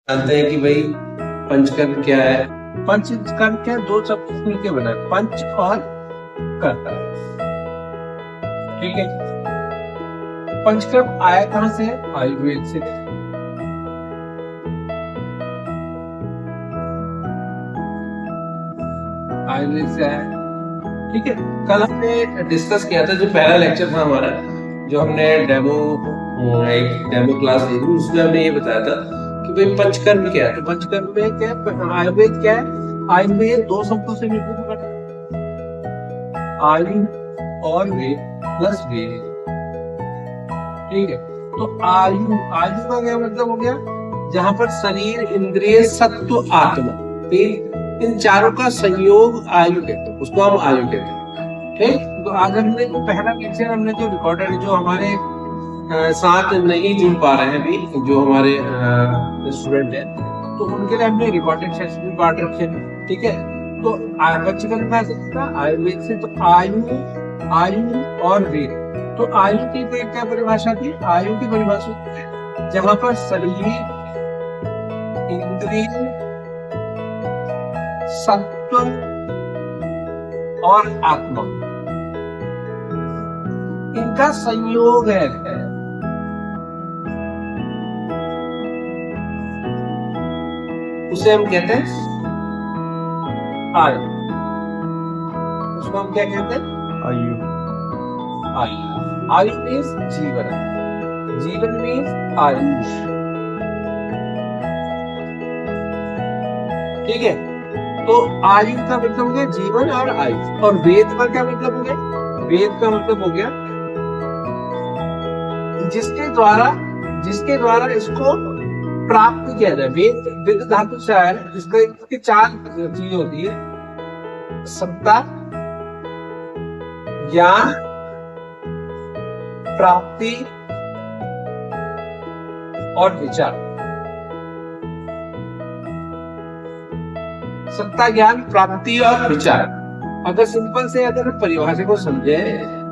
जानते हैं कि भाई पंचकर्म क्या है। पंचकर्म क्या है? दो शब्द मिलकर बना है, पंच और कर्ता। ठीक है। पंचकर्म आया कहां से है? आयुर्वेद से। आयुर्वेद से आया। ठीक है। कल हमने डिस्कस किया था, जो पहला लेक्चर था हमारा, जो हमने एक डेमो क्लास ली थी, उसमें हमने ये बताया था कि भाई पंचकर्म क्या है। तो पंचकर्म में क्या है? आयुर्वेद क्या है? आयुर्वेद दो शब्दों से मिलकर बना है, आयु और वेद प्लस वेद। ठीक है। तो आयु, आयु का क्या मतलब हो गया? जहां पर शरीर, इंद्रिय, सत्व, आत्मा, इन चारों का संयोग आयु कहते हैं, उसको हम आयु कहते हैं। ठीक। तो आज हमने जो पहला लेक्चर हमने जो रिकॉर्डेड, जो हमारे साथ नहीं जुड़ पा रहे हैं अभी, जो हमारे स्टूडेंट हैं, तो उनके लिए हमने रिकॉर्डेड सेशन भी बांट रखे हैं। ठीक है। तो पंचकर्म का आयुर्वेद से, तो आयु, आयु और वेद। तो आयु की क्या परिभाषा थी? आयु की परिभाषा जहां पर शरीर, इंद्रिय, सत्व और आत्मा, इनका संयोग है, उसे हम कहते हैं आयु। उसको हम क्या कहते हैं? आयु। आयु। आयु मीन्स जीवन, जीवन मीन्स आयुष। ठीक है। तो आयु का मतलब हो गया जीवन और आयुष। और वेद का क्या मतलब हो गया? वेद का मतलब हो गया जिसके द्वारा इसको प्राप्त किया जाए। वेद, विद धातु से आया है, इसके चार चीज होती है: सत्ता, ज्ञान, प्राप्ति और विचार। सत्ता, ज्ञान, प्राप्ति और विचार। अगर सिंपल से अगर परिभाषा को समझे,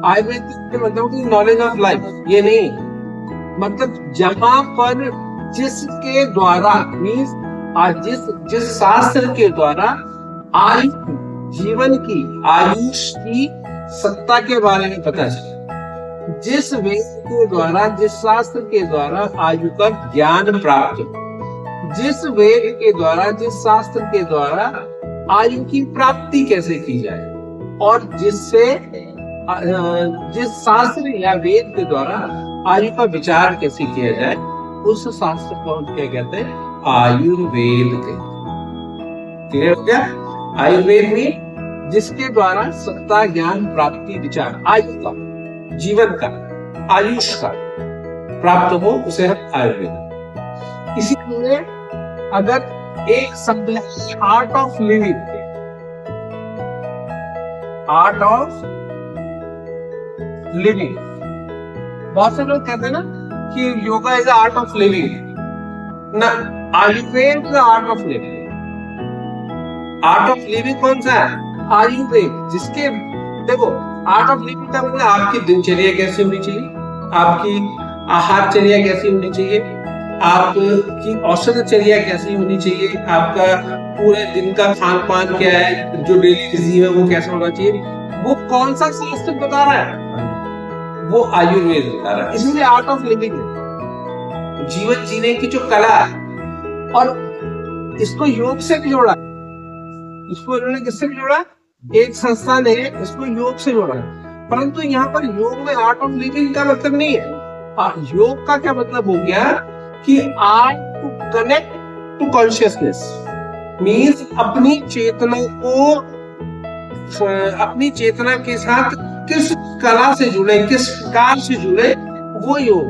आयुर्वेद के मतलब कि नॉलेज ऑफ लाइफ, ये नहीं, मतलब जहां पर जिसके द्वारा मीन्स जिस शास्त्र के द्वारा आयु, जीवन की, आयुष की सत्ता के बारे में पता चले, जिस वेद के द्वारा, जिस शास्त्र के द्वारा आयु का ज्ञान प्राप्त हो, जिस वेद के द्वारा, जिस शास्त्र के द्वारा आयु की प्राप्ति कैसे की जाए, और जिस शास्त्र या वेद के द्वारा आयु का विचार कैसे किया जाए, उस शास्त्र को हम क्या कहते हैं? आयुर्वेद कहते हैं। क्लियर हो गया? आयुर्वेद में जिसके द्वारा सत्ता, ज्ञान, प्राप्ति, विचार, आयु का, जीवन का, आयुष का प्राप्त हो, उसे हम आयुर्वेद। इसीलिए अगर एक शब्द है art of living, art of living, बहुत से लोग कहते हैं ना कि yoga is art of living, ना, Ayurveda is art of living. Art of living कौन सा है? आयुर्वेद। जिसके, देखो, आर्ट ऑफ लिविंग का मतलब आपकी दिनचर्या कैसी होनी चाहिए, आपकी आहारचर्या कैसी होनी चाहिए, आपकी औषधचर्या कैसी होनी चाहिए, आपका पूरे दिन का खान पान क्या है, जो डेली रिजीव है वो कैसा होना चाहिए, वो कौन सा शास्त्र बता रहा है? वो आयुर्वेद बता रहा है। इसलिए आर्ट ऑफ लिविंग है, जीवन जीने की जो कला है। और इसको योग से भी जोड़ा, इसको इन्होंने किससे भी जोड़ा? एक संस्था ने इसको योग से जोड़ा। परंतु यहाँ पर योग में आर्ट ऑफ लिविंग का मतलब नहीं है। योग का क्या मतलब हो गया कि art to connect to consciousness, means अपनी चेतना को, अपनी चेतना के साथ किस कला से जुड़े, किस प्रकार से जुड़े, वो योग।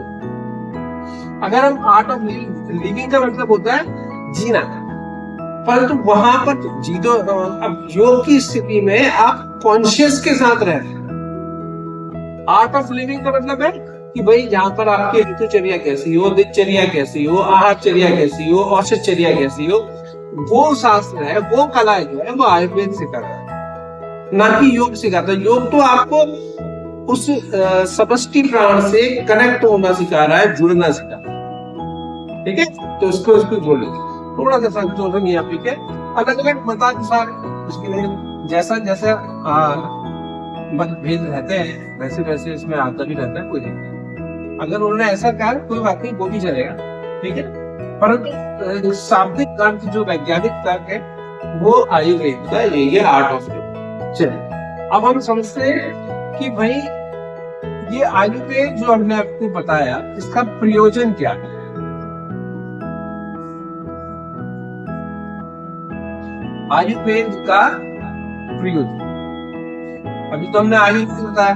अगर हम आर्ट ऑफ लिविंग का मतलब होता है जीना, परंतु वहां पर जी तो, अब योग की स्थिति में आप कॉन्शियस के साथ रहते हैं। आर्ट ऑफ लिविंग का मतलब है कि भाई जहां पर आपकी ऋतुचर्या कैसी हो, दिनचर्या कैसी हो, आहारचर्या कैसी हो, औषधचर्या कैसी हो, वो शास्त्र है, वो कला जो है वो आयुर्वेद सिखाता है, ना कि योग सिखाता है। योग तो आपको उस समष्टि प्राण से कनेक्ट होना सिखा रहा है, जुड़ना सिखा रहा है। ठीक है। तो इसको जोड़ लीजिए। थोड़ा सा संशोधन यहाँ पे के अलग अलग मतानुसार उसके लिए जैसा जैसा मतभेद रहते हैं वैसे वैसे इसमें आता भी रहता है, कोई नहीं। अगर उन्होंने ऐसा कहा कोई बात नहीं, वो भी चलेगा, ठीक है। परंतु शाब्दिक अर्थ जो वैज्ञानिक तर्क है वो आयुर्वेद का, ये आर्ट ऑफ लिविंग। चलिए अब हम समझते हैं कि भाई ये आयुर्वेद जो हमने आपको बताया इसका प्रयोजन क्या है। आयुर्वेद का प्रयोजन, अभी तो हमने आयुर्वेद बताया,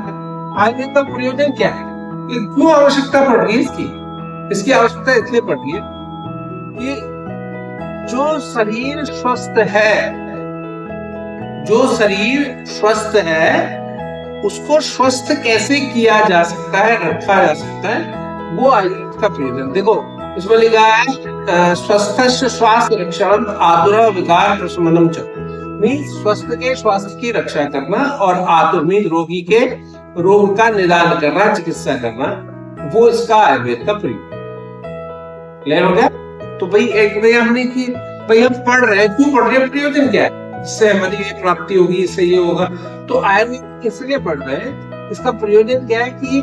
आयुर्वेद का प्रयोजन क्या है, क्यों आवश्यकता पड़ रही है इसकी आवश्यकता इसलिए पड़ रही है कि जो शरीर स्वस्थ है, जो शरीर स्वस्थ है उसको स्वस्थ कैसे किया जा सकता है, रखा जा सकता है, वो आयुर्वेद का प्रयोजन। देखो इसमें लिखा है स्वस्थ स्वास्थ्य रक्षण आतुर विकार प्रशमनम च, स्वस्थ के स्वास्थ्य की रक्षा करना और आतुर रोगी के रोग का निदान करना, चिकित्सा करना, वो इसका आयुर्वेद का प्रयोग। क्लियर हो गया? तो भाई एक नया हमने की भाई हम पढ़ रहे हैं, क्यों पढ़ रहे हैं, प्रयोजन क्या है, इससे हमारी ये प्राप्ति होगी, इससे ये होगा। तो आयुर्वेद इसलिए पढ़ रहे हैं, इसका प्रयोजन क्या है कि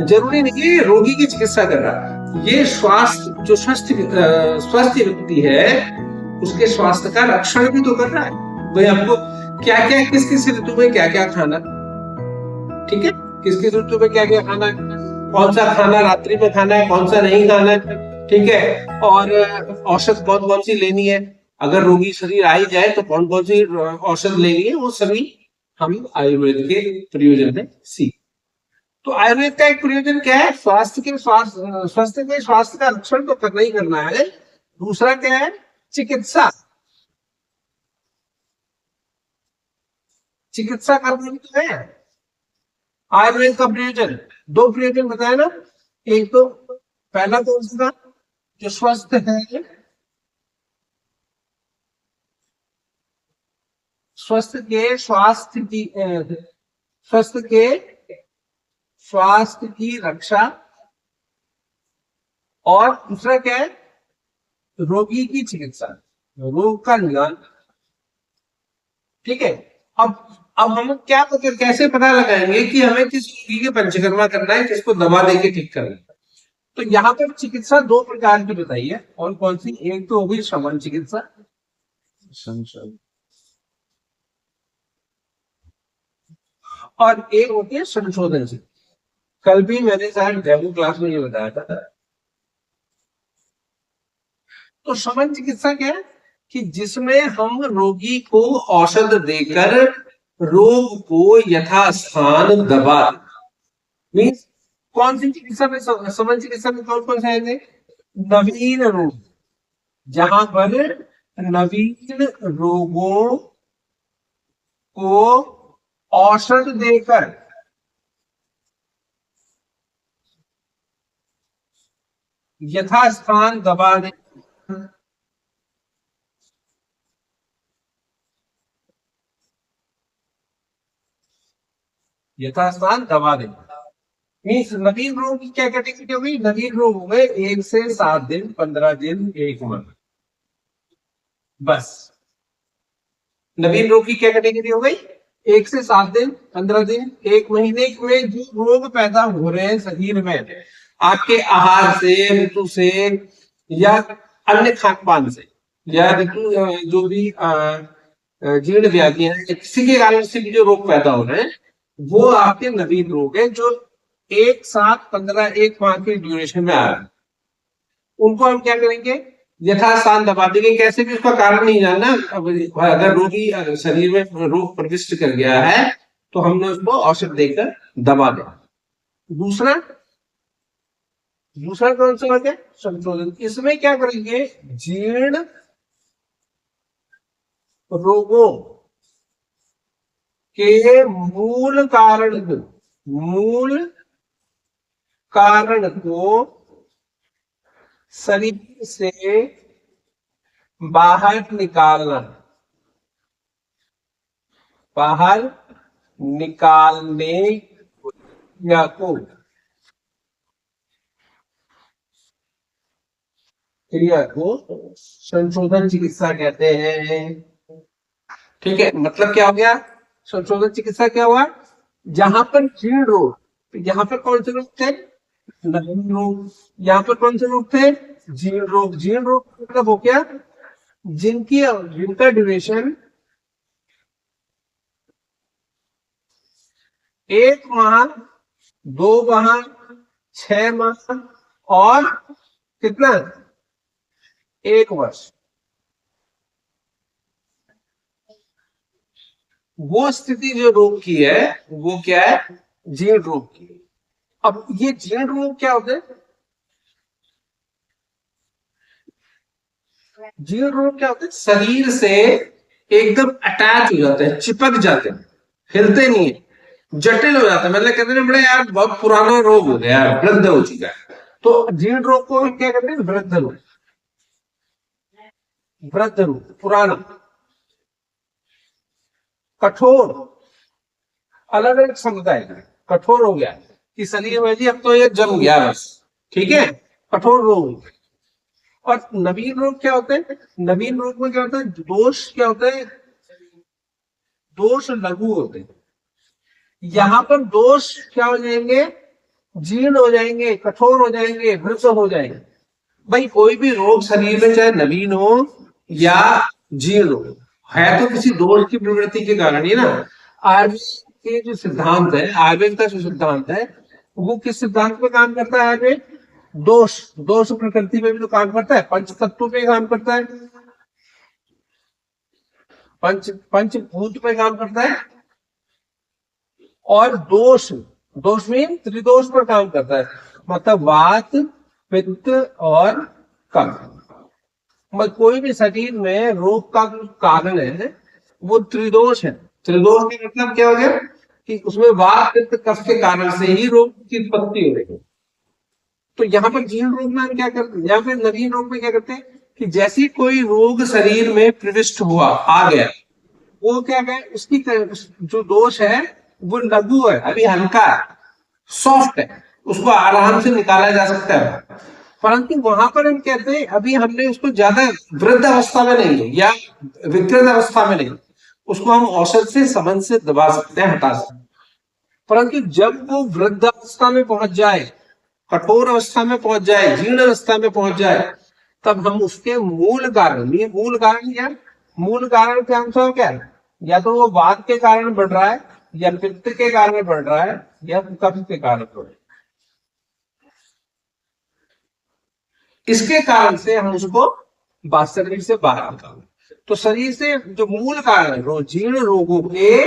जरूरी नहीं है रोगी की चिकित्सा कर रहा, ये स्वास्थ्य जो स्वस्थ व्यक्ति है उसके स्वास्थ्य का रक्षण भी तो कर रहा है। भाई हमको क्या क्या किस किस ऋतु में क्या क्या खाना, ठीक है, किस किस ऋतु में क्या क्या खाना है, कौन सा खाना रात्रि में खाना है, कौन सा नहीं खाना है, ठीक है, और औषध कौन कौन सी लेनी है, अगर रोगी शरीर आ ही जाए तो कौन कौन सी औषध लेनी है, वो सभी हम आयुर्वेद के प्रयोजन में सीख। तो आयुर्वेद का एक प्रयोजन क्या है, स्वास्थ्य के स्वास्थ्य का रक्षण तो करना ही करना है। दूसरा क्या है, चिकित्सा, चिकित्सा करना भी तो है आयुर्वेद का प्रयोजन। दो प्रयोजन बताया ना, एक तो पहला तो उसका जो स्वस्थ है, स्वस्थ के स्वास्थ्य की रक्षा, और दूसरा क्या है, रोगी की चिकित्सा, रोग का निदान, ठीक है। अब हम क्या कैसे पता लगाएंगे कि हमें किस रोगी की पंचकर्मा करना है, किसको दवा देके ठीक करना है। तो यहाँ पर चिकित्सा दो प्रकार की बताई है, और कौन सी, एक तो होगी शमन चिकित्सा, और एक होती है संशोधन चिकित्सा। कल भी मैंने शायद डेमो क्लास में ये बताया था। तो शमन चिकित्सा क्या है कि जिसमें हम रोगी को औषध देकर रोग को यथास्थान दबा, मीन्स कौन सी चिकित्सा में, शमन चिकित्सा में कौन कौन से आएंगे, नवीन रोग, जहां पर नवीन रोगों को औषध देकर यथास्थान दबा दे, यथास्थान दबा दे, मीन्स नवीन रोग की क्या कैटेगरी होगी, नवीन रोग हो गए 1 से 7 दिन, 15 दिन, 1 माह, बस। नवीन रोग की क्या कैटेगरी हो गई, 1 से 7 दिन, 15 दिन, 1 महीने में जो रोग पैदा हो रहे हैं शरीर में, आपके आहार से, ऋतु से, या अन्य खान पान से, या ऋतु जो भी जीर्ण व्याधियां हैं, किसी के कारण से भी जो रोग पैदा हो रहे हैं, वो आपके नवीन रोग है, जो 1, 7, 15, 1 माह के ड्यूरेशन में आ रहा है। उनको हम क्या करेंगे, यथास्थान दबा देंगे। कैसे भी उसका कारण नहीं जानना, अगर रोगी शरीर में रोग प्रविष्ट कर गया है तो हमने उसको औषध देकर दबा दें। दूसरा कौन सा है, संशोधन। इसमें क्या करेंगे, जीर्ण रोगों के मूल कारण को शरीर से बाहर निकालने या को क्रिया को संशोधन चिकित्सा कहते हैं। ठीक है, मतलब क्या हो गया? संशोधन चिकित्सा क्या हुआ? जहां पर जीर्ण रोग, यहाँ पर कौन से रोग थे? नवीन रोग। यहाँ पर कौन से रोग थे? जीर्ण रोग। जीर्ण रोग मतलब हो क्या? जिनका ड्यूरेशन 1 माह, 2 माह, 6 माह और कितना? 1 वर्ष। वो स्थिति जो रोग की है वो क्या है? जीर्ण रोग की। अब ये जीर्ण रोग क्या होते हैं? जीर्ण रोग क्या होते हैं? शरीर से एकदम अटैच हो जाते हैं, चिपक जाते हैं, हिलते नहीं है, जटिल हो जाता है। मतलब कहते हैं बड़े यार बहुत पुराना रोग हो गया, वृद्ध हो चुका है। तो जीर्ण रोग को हम क्या कहते हैं? वृद्ध रोग। वृद्ध रोग, पुराना। कठोर, अलग अलग समुदाय का कठोर हो गया कि शरीर में जी अब तो ये जम गया बस। ठीक है, कठोर रोग। और नवीन रोग क्या होते हैं? नवीन रोग में क्या होता है? दोष क्या होते हैं? दोष लघु होते हैं। यहाँ पर दोष क्या हो जाएंगे? जीर्ण हो जाएंगे, कठोर हो जाएंगे, वृद्ध हो जाएंगे। भाई कोई भी रोग शरीर में चाहे नवीन हो या जीर्ण हो, है तो किसी दोष की प्रवृत्ति के कारण ही ना। आयुर्वेद के जो सिद्धांत है, आयुर्वेद का जो सिद्धांत है, वो किस सिद्धांत पे काम करता है? आयुर्वेद दोष, दोष प्रकृति पे भी तो काम करता है, पंच तत्व पे काम करता है, पंचभूत पे काम करता है। और दोष, दोष मीन त्रिदोष पर काम करता है, मतलब वात, पित्त और कफ। मतलब कोई भी शरीर में रोग का कारण है वो त्रिदोष है। त्रिदोष का मतलब क्या हो गया? कि उसमें वात, पित्त, कफ के कारण से ही रोग की उत्पत्ति हो रही है। तो यहाँ पर जीर्ण रोग में हम क्या करते हैं, या फिर नवीन रोग में क्या करते हैं कि जैसे कोई रोग शरीर में प्रविष्ट हुआ, आ गया, वो क्या है? उसकी जो दोष है वो लघु है, अभी हल्का है, सॉफ्ट है, उसको आराम से निकाला जा सकता है। परंतु वहां पर हम कहते हैं अभी हमने उसको ज्यादा वृद्ध अवस्था में नहीं है या विकृत अवस्था में नहीं, उसको हम औषध से समन से दबा सकते हैं, हटा सकते हैं। परंतु जब वो वृद्ध अवस्था में पहुंच जाए, कठोर अवस्था में पहुंच जाए, जीर्ण अवस्था में पहुंच जाए, तब हम उसके मूल कारण, ये मूल कारण क्या? मूल कारण क्या अनुसार क्या है? या तो वो वात के कारण बढ़ रहा है, या पित्त के कारण बढ़ रहा है, या कफ के कारण बढ़ रहा है। इसके कारण से हम उसको शरीर से बाहर निकालें। तो शरीर से जो मूल कारण, जीर्ण रोगों के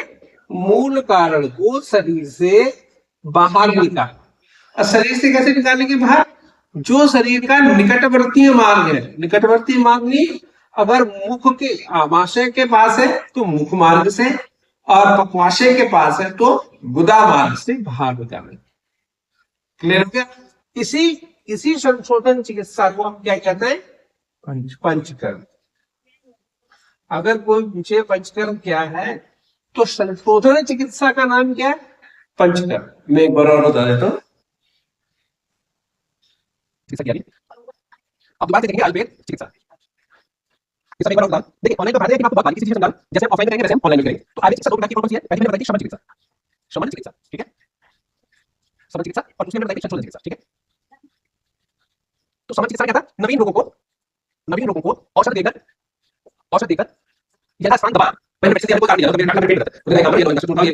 मूल कारण को शरीर से बाहर निकाल। और शरीर से कैसे निकालेंगे बाहर? जो शरीर का निकटवर्तीय मार्ग है, निकटवर्तीय मार्ग नहीं, अगर मुख के आमाशय के पास है तो मुख मार्ग से, और पक्वाशय के पास है तो गुदा मार्ग से बाहर निकालेंगे। क्लियर हो गया? इसी इसी संशोधन चिकित्सा को हम क्या कहते हैं? पंचकर्म। अगर कोई पूछे पंचकर्म क्या है, तो संशोधन चिकित्सा का नाम क्या है? पंचकर्म। मैं एक बार और बता देता हूँ। अब दोबारा देखेंगे आयुर्वेद चिकित्सा। एक बार और देखिए, ऑनलाइन तो पढ़ा दिया कि आपको बहुत बारीकी से चीजें समझा, जैसे ऑफलाइन करेंगे वैसे हम ऑनलाइन करेंगे। तो आयुर्वेद चिकित्सा दो प्रकार की कौन सी है? पहले मैंने बताई शमन चिकित्सा, शमन चिकित्सा, ठीक है, शमन चिकित्सा, और दूसरी मैंने बताई संशोधन चिकित्सा, ठीक है। तो शमन चिकित्सा क्या था? नवीन रोगों को औषध देकर यथास्थान दबा, मैंने मेडिसिन को काट दिया, तो मेरे डॉक्टर ने पेट दर्द, तो ये इंजेक्शन टूटा, ये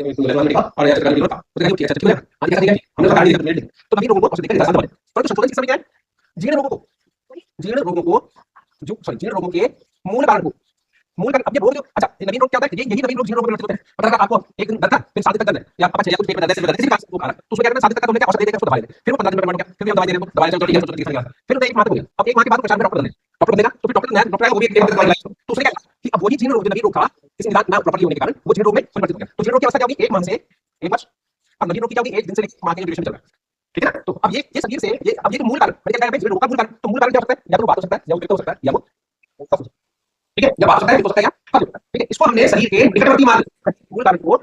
और ऐसे कर दिया, तो देखिए अच्छा ठीक है, आज कैसा है हमने काट दिया मेरे। तो नवीन रोगों को औषध देकर यथास्थान दबा। परंतु संशोधन चिकित्सा में क्या है? जीर्ण रोगों के मूल कारण को, अब ये रोग जो, अच्छा ये नवीन रोग क्या होता है? यही नवीन रोग जीर्ण रोग में होते हैं। पता लगा आपको एक दिन दर्द था, फिर 7 दिन तक दर्द है, या पापा चाहिए कुछ पेट में दर्द है, सिर में दर्द है, किसी बात को खा रहा है, तो उसमें क्या करते हैं? 7 दिन तक तुमने क्या औषध देकर उसको दबा देते, फिर वो 15 दिन में हो गया, फिर दवाई दे रहे हो, दवाई चल रही है, फिर एक माह हो गया। अब एक माह के बाद परेशान डॉक्टर देगा, तो फिर डॉक्टर आएगा, वो भी एक दवाई लगाएगा, तो उसने क्या कि अब वही जीर्ण रोग, नवीन रोग था, किसी निदान ना प्रॉपर्ली होने के कारण वो जीर्ण रोग में परिवर्तित हो गया। तो जीर्ण रोग की अवस्था क्या होगी? 1 माह से 1 वर्ष, और नवीन रोग की क्या होगी? 1 दिन से 1 माह के ड्यूरेशन चल रहा है, ठीक है। तो अब ये शरीर से ये, अब ये मूल कारण क्या है? जीर्ण रोग का मूल कारण, तो मूल कारण क्या हो सकता है? या तो बात हो सकता है, या वो हो सकता है, या वो कफ हो सकता है, ठीक है, या बात हो सकता है, हो सकता है, या कफ हो सकता है, ठीक है। इसको हमने शरीर के निकटवर्ती मार्ग, मूल कारण को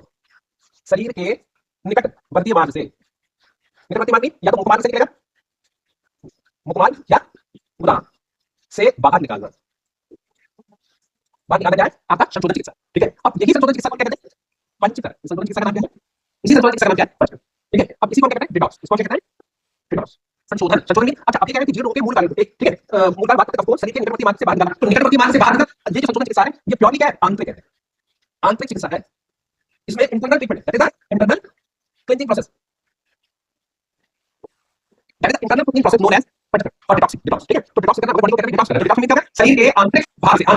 शरीर के निकटवर्ती मार्ग से, निकटवर्ती मार्ग या तो मुख मार्ग से निकलेगा, मुख मार्ग या गुदा, से बाहर निकालना। बाहर निकालना क्या है? आपका संशोधन चिकित्सा। ठीक है, अब यही संशोधन चिकित्सा को क्या कहते हैं? पंचकर। संशोधन चिकित्सा का नाम क्या है? इसी संशोधन चिकित्सा का नाम क्या है? पंचकर। ठीक है, अब इसी को क्या कहते हैं? डिटॉक्स। इसको क्या कहते हैं? डिटॉक्स। संशोधन। संशोधन में अच्छा आप ये कह रहे हैं कि जीर्ण रोग के मूल कारण होते हैं। ठीक है, मूल कारण बात करते हैं ऑफ शरीर के निकटवर्ती मार्ग से बाहर निकालना। तो निकटवर्ती मार्ग से बाहर निकालना, ये जो संशोधन चिकित्सा है ये प्योरली क्या है? आंतरिक है, आंतरिक चिकित्सा है। इसमें internal treatment that is the internal cleansing process, that is the internal cleansing process known as Panchakarma और डिटॉक्सिंग। डिटॉक्स। ठीक है, तो डिटॉक्स करना बॉडी को कहते हैं डिटॉक्स करना। डिटॉक्स में क्या है? शरीर के आंतरिक भाग से, आंतरिक